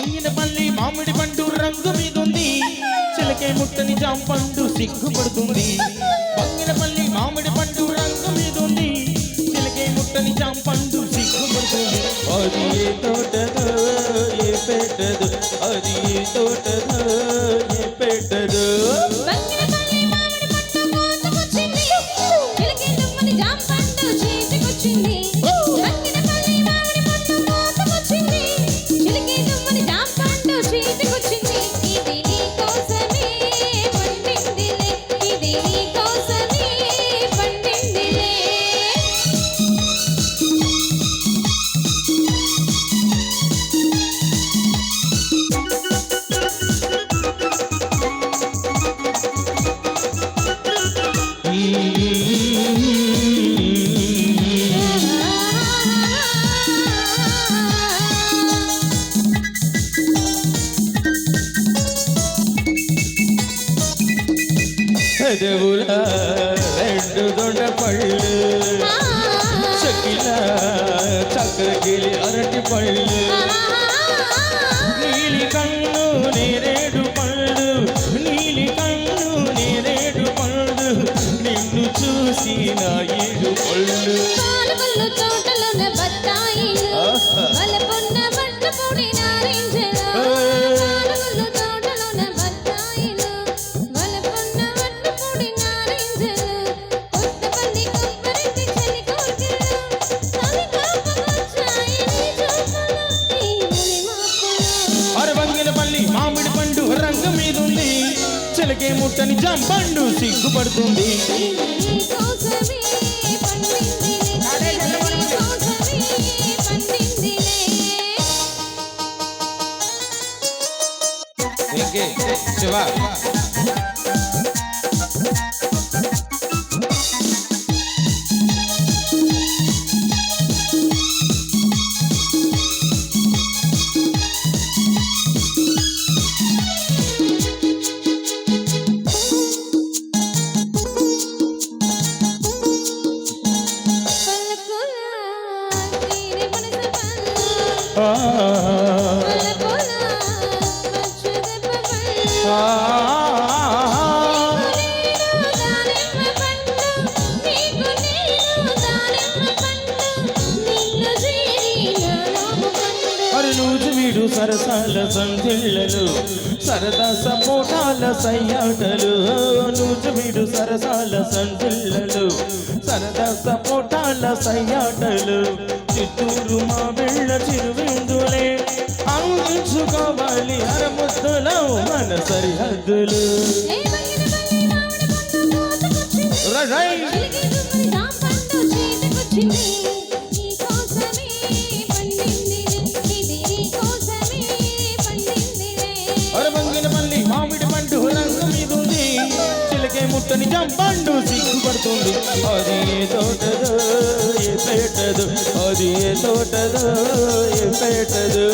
బంగినపల్లి మామిడి పండు రంగు మీదుంది చిలకే ముట్టని జాంపండు సిగ్గుపడుతుంది బంగినపల్లి మామిడి పండు రంగు మీదుంది చిలకే ముట్టని జాంపండు సిగ్గుపడుతుంది అది ఏ తోటదో ఏ పెట్టదు అది ఏ తోటదో ఏ పెట్టదు బంగినపల్లి మామిడి పండు కోతకొచ్చింది చిలకే దుమ్మని జాంపండు చేతికొచ్చింది బంగినపల్లి మామిడి పండు కోతకొచ్చింది చిలకే దుమ్మని జాంపండు చేతికొచ్చింది ఇది నీ కోసమే పండిందిలే ఇది నీ కోసమే పండిందిలే పెదవుల రెండు దొండ పళ్ళు చకిల చక్రగిలి అరటి పళ్ళు నీలి కన్ను నేరేడు పళ్ళు నీలి కన్ను నేరేడు పళ్ళు నిన్ను చూసి నా ఏడు పళ్ళు పాలకొల్లు తోటలోన బత్తాయిలు వలపున్న బంటు పొడి నారింజలు పాలకొల్లు తోటలోన బత్తాయిలు వలపున్న బంటు పొడి నారింజలు కొత్తపల్లి కొబ్బరి చలి కోర్కెలు తలి కాపకొచ్చాయి నీ చూపులు నీ ములి మాపులు అరవంగినపల్లి మామిడి పండు రంగు మీదుంది చిలకే ముట్టని జాంపండు సిగ్గుపడుతుంది నీ కోసమే పండిందిలే నీ కోసమే పండిందిలే శివ అరునూజు వీడు సరసాల సంధిళ్ళలు సరదా సపోటాల సయ్యాటలు నూజు వీడు సరసాల సంధిళ్ళలు సరదా సపోటాల సయ్యాటలు చిత్తూరు మా వెళ్ళ చిరువిందులే అందించుకోవాలి అరముద్దులో మన సరిహద్దులు అరవంగినపల్లి మామిడి పండు రంగు మీదుంది చిలకే ముట్టని జంపండు సిగ్గుపడుతుంది అది ఏ తోటదో ఏ పేటదు అది ఏ తోటదో ఏ పేటదు